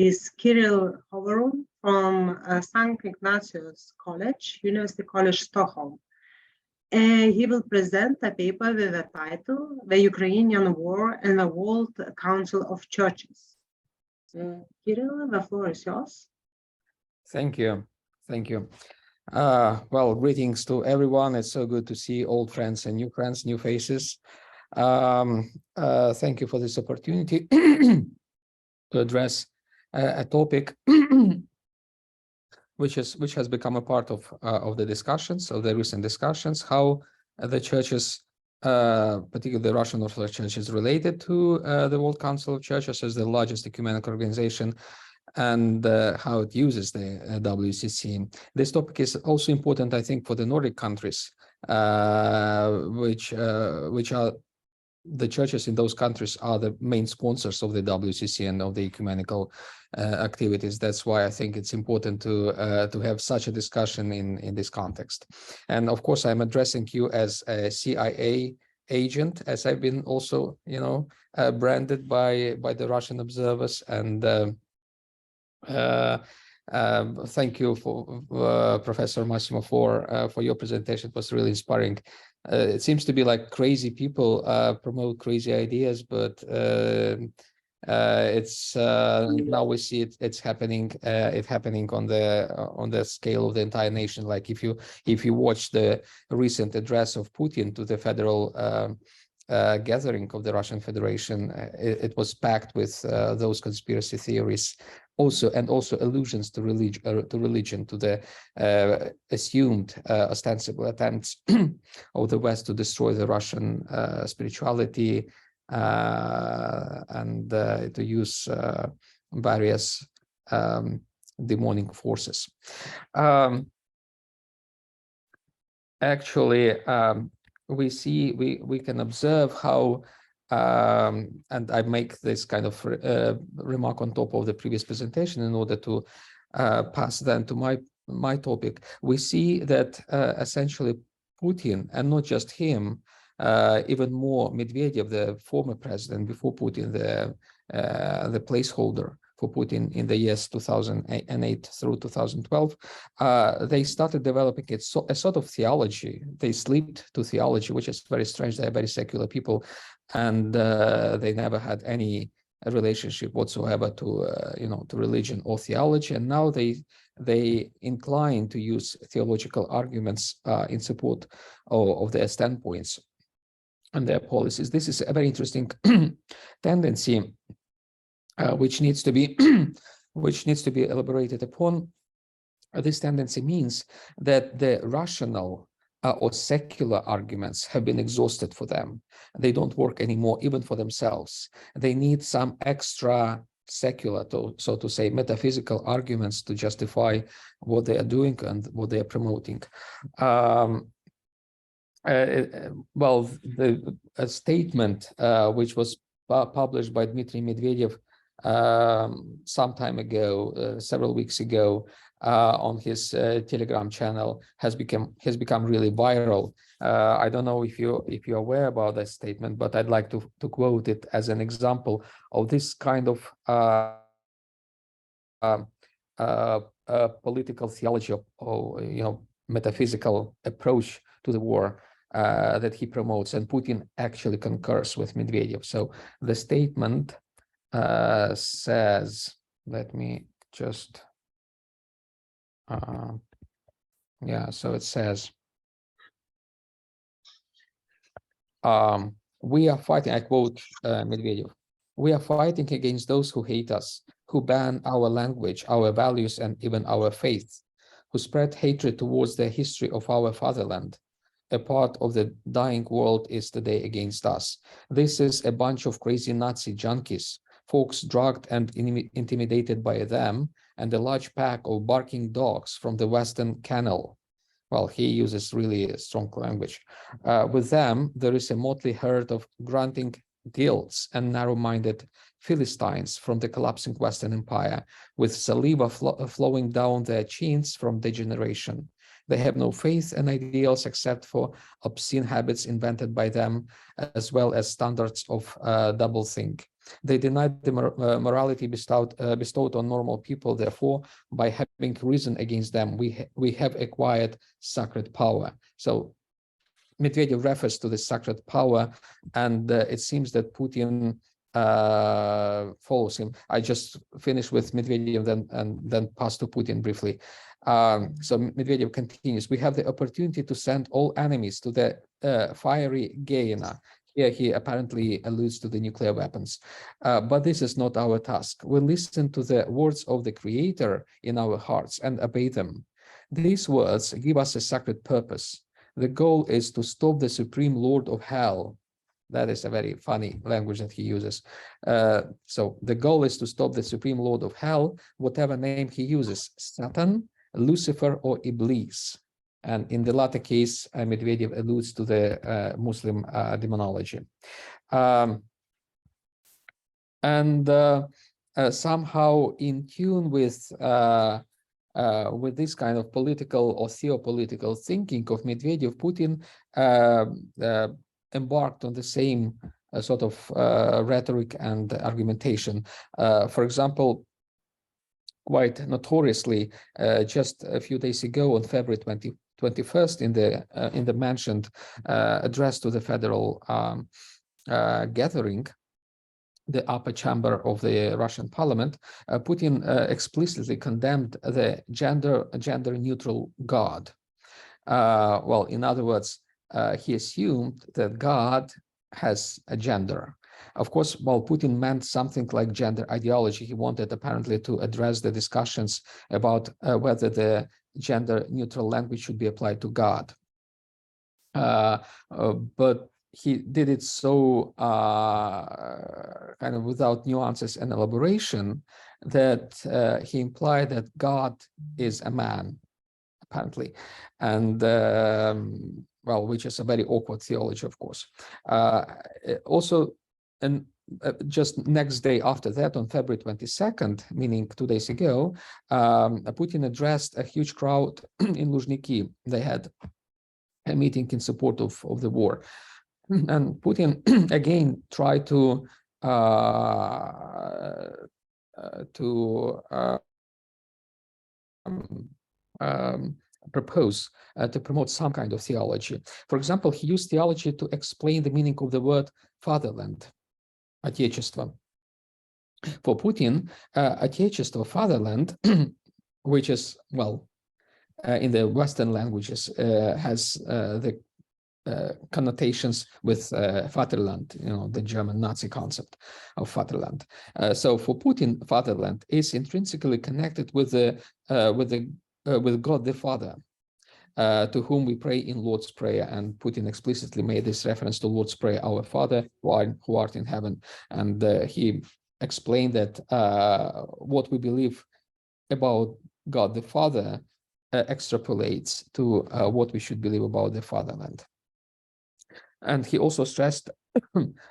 is Kirill Hovorun from St. Ignatius College, University College, Stockholm. He will present a paper with the title, The Ukrainian War and the World Council of Churches. Kirill, the floor is yours. Thank you. Thank you. Well, greetings to everyone. It's so good to see old friends and new friends, new faces. Thank you for this opportunity to address a topic which has become a part of the discussions, of the recent discussions, how the churches, particularly the Russian Orthodox Church, is related to the World Council of Churches as the largest ecumenical organization, and how it uses the WCC. This topic is also important, I think, for the Nordic countries, which are the churches in those countries are the main sponsors of the WCC and of the ecumenical activities. That's why I think it's important to have such a discussion in this context. And of course, I'm addressing you as a CIA agent, as I've been also, branded by the Russian observers. And thank you for Professor Massimo for your presentation. It was really inspiring. It seems to be like crazy people promote crazy ideas, but it's now we see it's happening. It's happening on the scale of the entire nation. Like if you watch the recent address of Putin to the federal gathering of the Russian Federation, it was packed with those conspiracy theories, also allusions to religion, to the assumed ostensible attempts of the West to destroy the Russian spirituality and to use various demonic forces. We can observe how, and I make this kind of remark on top of the previous presentation in order to pass then to my topic. We see that essentially Putin, and not just him, even more Medvedev, the former president before Putin, the placeholder for Putin in the years 2008 through 2012, they started developing a sort of theology. They slipped to theology, which is very strange. They're very secular people, and they never had any relationship whatsoever to to religion or theology. And now they incline to use theological arguments in support of their standpoints and their policies. This is a very interesting tendency, which needs to be elaborated upon. This tendency means that the rational or secular arguments have been exhausted for them. They don't work anymore, even for themselves. They need some extra secular, so to say, metaphysical arguments to justify what they are doing and what they are promoting. A statement which was published by Dmitry Medvedev some time ago, several weeks ago, on his Telegram channel has become really viral. I don't know if you're aware about that statement, but I'd like to quote it as an example of this kind of political theology or metaphysical approach to the war that he promotes, and Putin actually concurs with Medvedev. So the statement says, let me just so it says, we are fighting, I quote Medvedev, we are fighting against those who hate us, who ban our language, our values, and even our faith, who spread hatred towards the history of our fatherland. A part of the dying world is today against us. This is a bunch of crazy Nazi junkies, folks drugged and intimidated by them, and a large pack of barking dogs from the Western Kennel. Well, he uses really strong language. With them, there is a motley herd of grunting guilds and narrow-minded Philistines from the collapsing Western Empire, with saliva flowing down their chins from degeneration. They have no faith and ideals except for obscene habits invented by them, as well as standards of doublethink. They deny the morality bestowed on normal people. Therefore, by having reason against them, we have acquired sacred power. So Medvedev refers to the sacred power, and it seems that Putin follows him. I just finished with Medvedev and then pass to Putin briefly. So Medvedev continues, we have the opportunity to send all enemies to the fiery Gehenna. Here he apparently alludes to the nuclear weapons. But this is not our task. We listen to the words of the Creator in our hearts and obey them. These words give us a sacred purpose. The goal is to stop the Supreme Lord of Hell. That is a very funny language that he uses. So the goal is to stop the Supreme Lord of Hell, whatever name he uses, Satan, Lucifer, or Iblis. And in the latter case, Medvedev alludes to the Muslim demonology. Somehow in tune with this kind of political or theopolitical thinking of Medvedev, Putin embarked on the same sort of rhetoric and argumentation. For example, quite notoriously, just a few days ago on February 21st, in the mentioned address to the federal gathering, the upper chamber of the Russian parliament, Putin explicitly condemned the gender-neutral God. Well, in other words, he assumed that God has a gender. Of course, while Putin meant something like gender ideology, he wanted apparently to address the discussions about whether the gender-neutral language should be applied to God. But he did it so kind of without nuances and elaboration that he implied that God is a man, apparently, and well, which is a very awkward theology, of course. Also, and just next day after that, on February 22nd, meaning 2 days ago, Putin addressed a huge crowd in Luzhniki. They had a meeting in support of the war. And Putin again tried to propose to promote some kind of theology. For example, he used theology to explain the meaning of the word fatherland, Отечество. For Putin, Отечество, fatherland, which is, well, in the Western languages, has the connotations with Vaterland, you know, the German Nazi concept of Vaterland. So for Putin, fatherland is intrinsically connected with God the Father, to whom we pray in Lord's Prayer. And Putin explicitly made this reference to Lord's Prayer, Our Father, who art in heaven. And he explained that what we believe about God the Father extrapolates to what we should believe about the fatherland. And he also stressed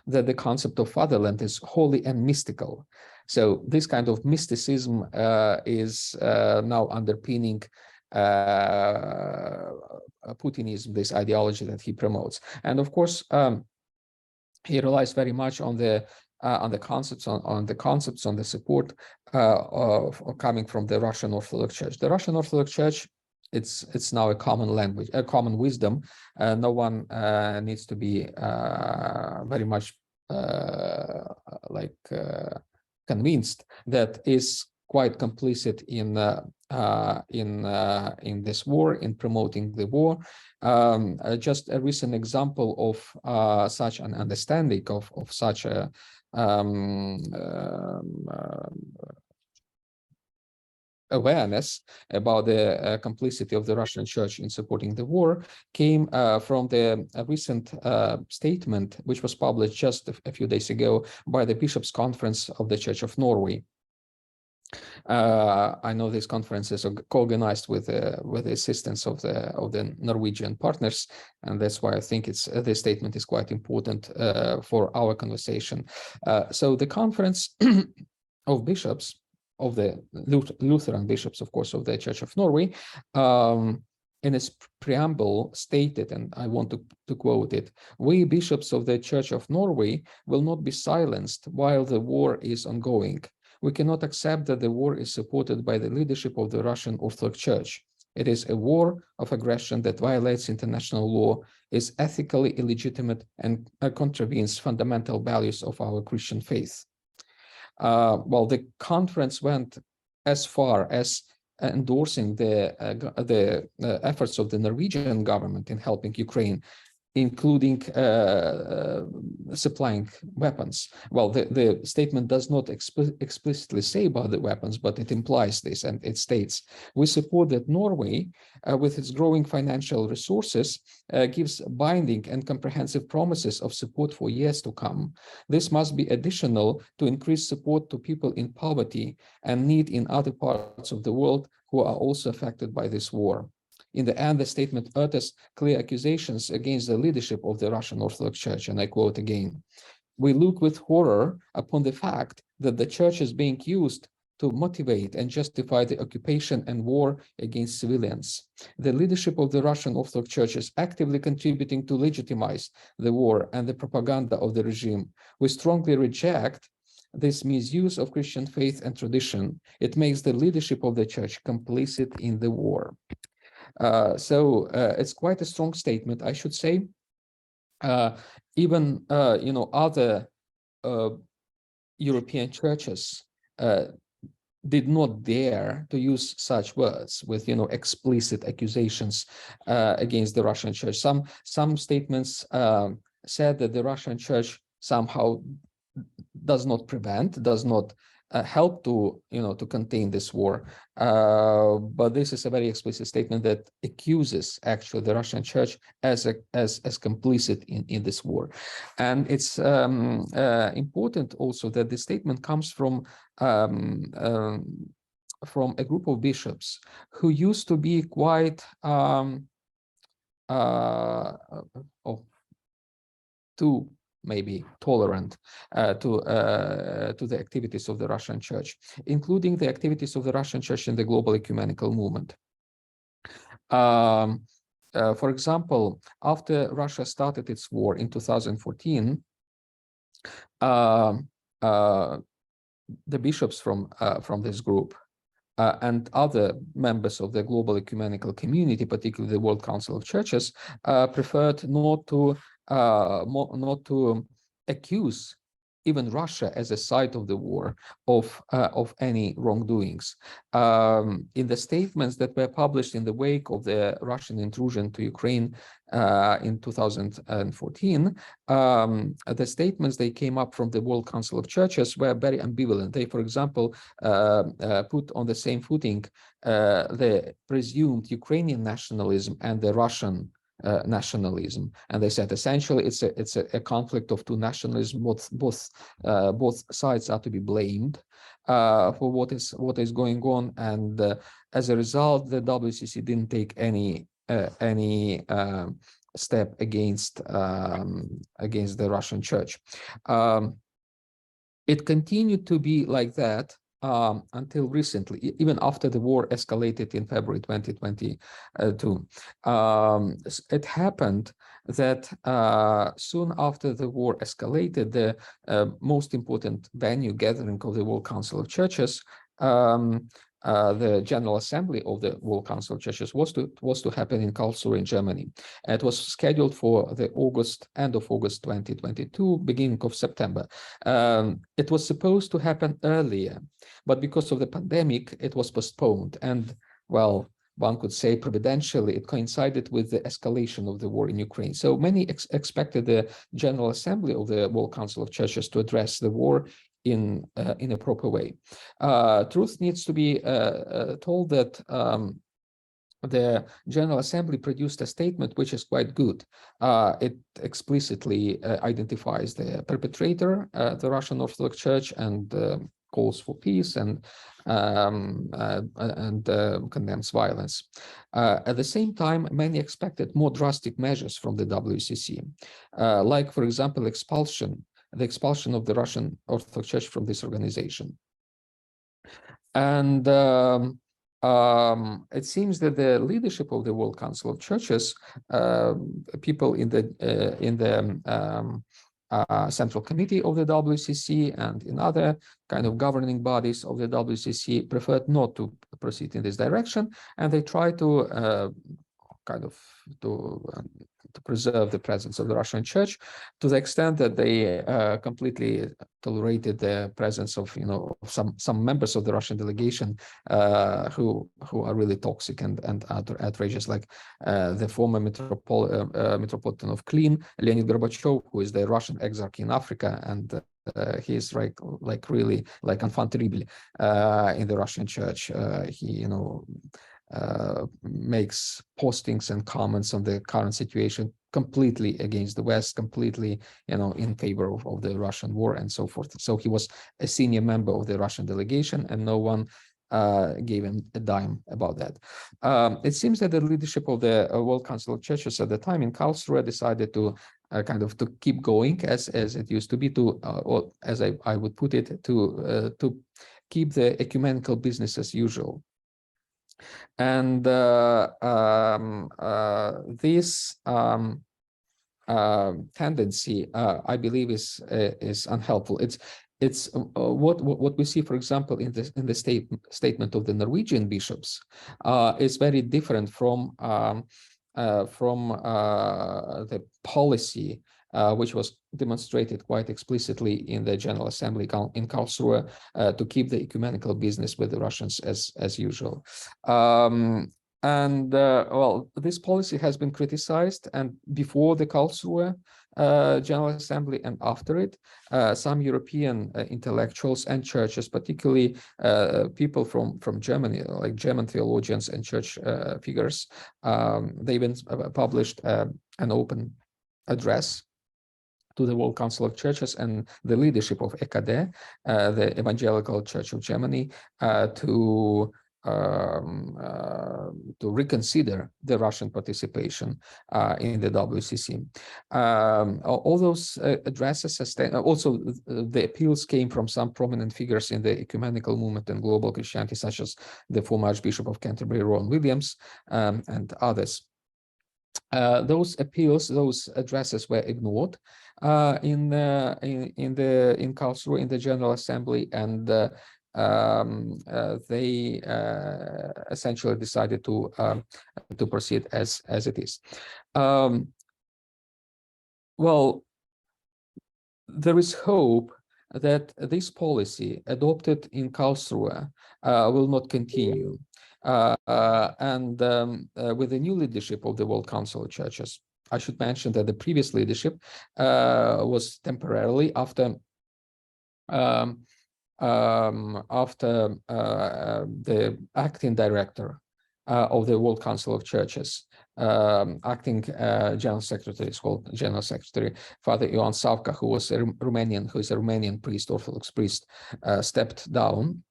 that the concept of fatherland is holy and mystical. So this kind of mysticism is now underpinning Putinism, this ideology that he promotes. And of course, he relies very much on the concepts, on the support of coming from the Russian Orthodox Church. The Russian Orthodox Church, it's now a common language, a common wisdom. No one needs to be very much convinced that is quite complicit in this war, in promoting the war. Just a recent example of such an understanding of such a awareness about the complicity of the Russian Church in supporting the war came from the recent statement, which was published just a few days ago by the Bishops' Conference of the Church of Norway. I know these conferences are co-organized with the assistance of the Norwegian partners, and that's why I think this statement is quite important for our conversation. So the conference of bishops, of the Lutheran bishops, of course, of the Church of Norway, in its preamble stated, and I want to quote it, "We bishops of the Church of Norway will not be silenced while the war is ongoing. We cannot accept that the war is supported by the leadership of the Russian Orthodox Church. It is a war of aggression that violates international law, is ethically illegitimate, and contravenes fundamental values of our Christian faith." Well, the conference went as far as endorsing the efforts of the Norwegian government in helping Ukraine, including supplying weapons. Well, the statement does not explicitly say about the weapons, but it implies this, and it states, "We support that Norway, with its growing financial resources, gives binding and comprehensive promises of support for years to come. This must be additional to increase support to people in poverty and need in other parts of the world who are also affected by this war." In the end, the statement utters clear accusations against the leadership of the Russian Orthodox Church, and I quote again, "We look with horror upon the fact that the Church is being used to motivate and justify the occupation and war against civilians. The leadership of the Russian Orthodox Church is actively contributing to legitimize the war and the propaganda of the regime. We strongly reject this misuse of Christian faith and tradition. It makes the leadership of the Church complicit in the war." So it's quite a strong statement, I should say. Even other European churches did not dare to use such words with explicit accusations against the Russian Church. Some statements said that the Russian Church somehow does not help to contain this war, but this is a very explicit statement that accuses actually the Russian Church as complicit in this war. And it's important also that the statement comes from a group of bishops who used to be quite too maybe tolerant to the activities of the Russian Church, including the activities of the Russian Church in the global ecumenical movement. For example, after Russia started its war in 2014, the bishops from this group and other members of the global ecumenical community, particularly the World Council of Churches, preferred not to accuse even Russia as a side of the war of any wrongdoings. In the statements that were published in the wake of the Russian intrusion to Ukraine in 2014, the statements they came up from the World Council of Churches were very ambivalent. They, for example, put on the same footing the presumed Ukrainian nationalism and the Russian nationalism, and they said essentially it's a conflict of two nationalisms. Both sides are to be blamed for what is going on, and as a result, the WCC didn't take any step against the Russian Church. It continued to be like that until recently, even after the war escalated in February 2022. It happened that soon after the war escalated, the most important venue gathering of the World Council of Churches, the General Assembly of the World Council of Churches, was to happen in Karlsruhe in Germany. It was scheduled for the end of August 2022, beginning of September. It was supposed to happen earlier, but because of the pandemic, it was postponed. And well, one could say providentially, it coincided with the escalation of the war in Ukraine. So many expected the General Assembly of the World Council of Churches to address the war in a proper way. Truth needs to be told that the General Assembly produced a statement which is quite good. It explicitly identifies the perpetrator, the Russian Orthodox Church, and calls for peace and condemns violence. At the same time, many expected more drastic measures from the WCC, like, for example, the expulsion of the Russian Orthodox Church from this organization. And it seems that the leadership of the World Council of Churches, people in the Central Committee of the WCC and in other kind of governing bodies of the WCC preferred not to proceed in this direction, and they try to to preserve the presence of the Russian Church to the extent that they completely tolerated the presence of some members of the Russian delegation who are really toxic and outrageous, like the former Metropolitan of Klin, Leonid Gorbachev, who is the Russian exarch in Africa, and he is like really like enfant terrible in the Russian Church. He makes postings and comments on the current situation completely against the West, completely in favor of the Russian war and so forth. So he was a senior member of the Russian delegation, and no one gave him a dime about that. It seems that the leadership of the World Council of Churches at the time in Karlsruhe decided to to keep going as it used to be, or as I would put it, to keep the ecumenical business as usual. And this tendency, I believe, is unhelpful. It's what we see, for example, in the statement of the Norwegian bishops, is very different from the policy which was demonstrated quite explicitly in the General Assembly in Karlsruhe, to keep the ecumenical business with the Russians as usual. Well, this policy has been criticized, and before the Karlsruhe General Assembly and after it, some European intellectuals and churches, particularly people from Germany, like German theologians and church figures, they even published an open address to the World Council of Churches and the leadership of EKD, the Evangelical Church of Germany, to reconsider the Russian participation in the WCC. All those addresses, also the appeals came from some prominent figures in the ecumenical movement and global Christianity, such as the former Archbishop of Canterbury, Rowan Williams, and others. Those appeals, those addresses were ignored in Karlsruhe in the General Assembly, and they essentially decided to proceed as it is. Well, there is hope that this policy adopted in Karlsruhe will not continue. With the new leadership of the World Council of Churches, I should mention that the previous leadership was temporarily after the acting director of the World Council of Churches, acting General Secretary, is called General Secretary, Father Ioan Savka, who is a Romanian priest, Orthodox priest, stepped down.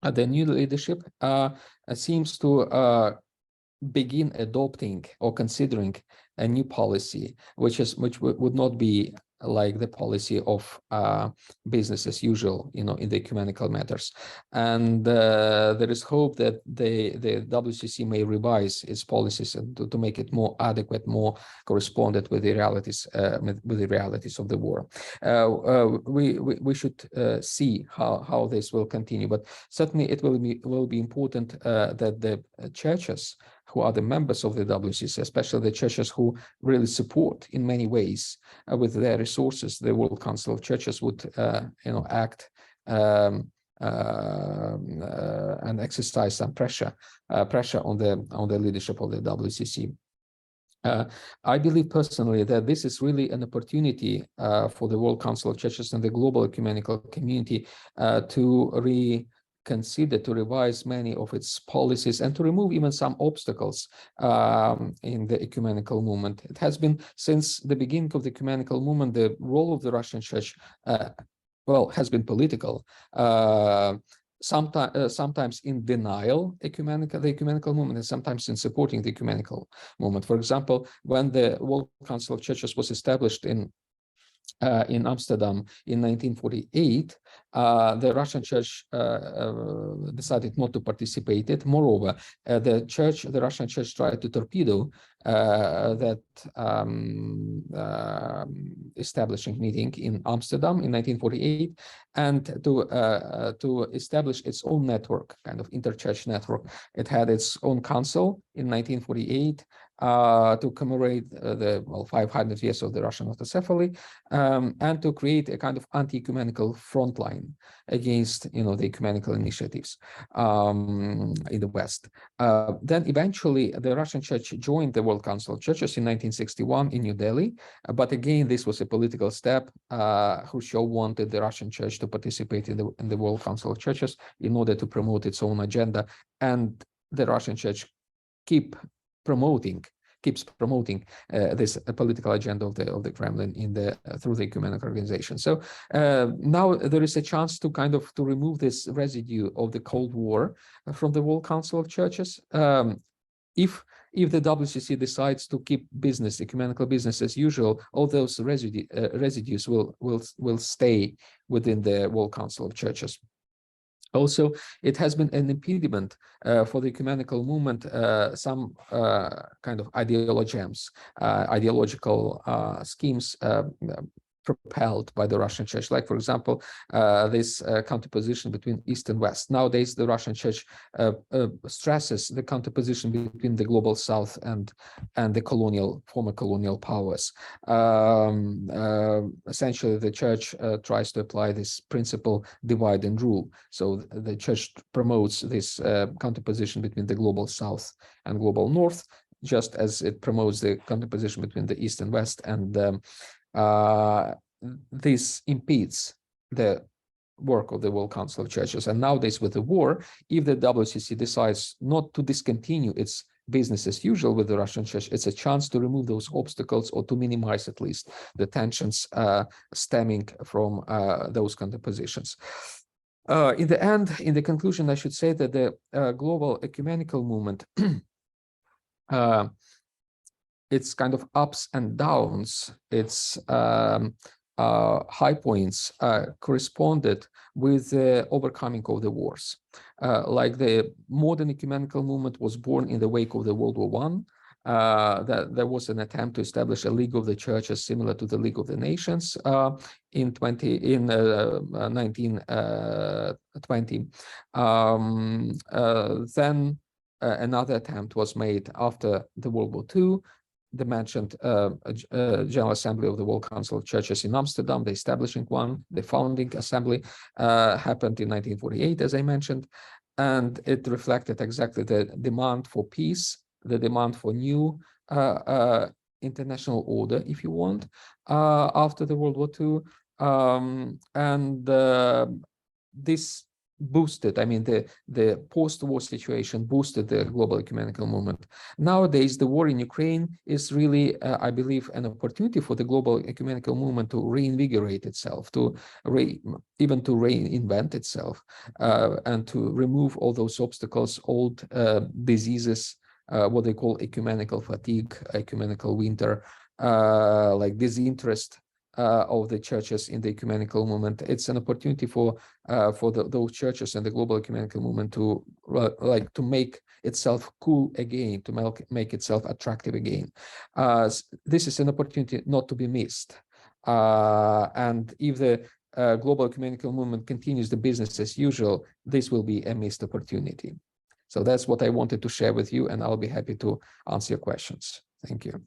The new leadership seems to begin adopting or considering a new policy, which would not be like the policy of business as usual, in the ecumenical matters. And there is hope that the WCC may revise its policies and to make it more adequate, more correspondent with the realities of the war. We should see how this will continue, but certainly it will be important that the churches who are the members of the WCC, especially the churches who really support in many ways with their resources, the World Council of Churches would act and exercise some pressure on the leadership of the WCC. I believe personally that this is really an opportunity for the World Council of Churches and the global ecumenical community to reconsider, to revise many of its policies, and to remove even some obstacles in the ecumenical movement. It has been, since the beginning of the ecumenical movement, the role of the Russian Church, has been political. Sometimes in denial the ecumenical movement, and sometimes in supporting the ecumenical movement. For example, when the World Council of Churches was established in Amsterdam in 1948, the Russian church decided not to participate in it. Moreover, the Russian church tried to torpedo that establishing meeting in Amsterdam in 1948, and to establish its own network, kind of interchurch network. It had its own council in 1948 to commemorate the 500 years of the Russian autocephaly, and to create a kind of anti-ecumenical front line against, the ecumenical initiatives in the West. Then eventually the Russian church joined the World Council of Churches in 1961 in New Delhi, but again this was a political step. Khrushchev wanted the Russian church to participate in the World Council of Churches in order to promote its own agenda, and the Russian church keeps promoting this political agenda of the Kremlin through the ecumenical organization. So now there is a chance to to remove this residue of the Cold War from the World Council of Churches. If the WCC decides to keep ecumenical business as usual, all those residues will stay within the World Council of Churches. Also, it has been an impediment for the ecumenical movement, some kind of ideological schemes propelled by the Russian church, like, for example, this counterposition between East and West. Nowadays, the Russian church stresses the counterposition between the global South and the former colonial powers. Essentially, the church tries to apply this principle, divide and rule. So the church promotes this counterposition between the global South and global North, just as it promotes the counterposition between the East and West, and this impedes the work of the World Council of Churches. And nowadays, with the war, if the WCC decides not to discontinue its business as usual with the Russian church, it's a chance to remove those obstacles, or to minimize at least the tensions stemming from those counterpositions. In the end, in the conclusion, I should say that the global ecumenical movement, its kind of ups and downs, its high points corresponded with the overcoming of the wars. Like the modern ecumenical movement was born in the wake of the World War I. That there was an attempt to establish a League of the Churches similar to the League of the Nations in 1920. Then another attempt was made after the World War II. The mentioned General Assembly of the World Council of Churches in Amsterdam, the establishing one, the founding assembly, happened in 1948, as I mentioned, and it reflected exactly the demand for peace, the demand for new international order, if you want, after the World War II, and this boosted, the post-war situation boosted the global ecumenical movement. Nowadays, the war in Ukraine is really, I believe, an opportunity for the global ecumenical movement to reinvigorate itself, even to reinvent itself, and to remove all those obstacles, old diseases, what they call ecumenical fatigue, ecumenical winter, like disinterest of the churches in the ecumenical movement. It's an opportunity for those churches and the global ecumenical movement to make itself cool again, to make itself attractive again. This is an opportunity not to be missed. And if the global ecumenical movement continues the business as usual, this will be a missed opportunity. So that's what I wanted to share with you, and I'll be happy to answer your questions. Thank you.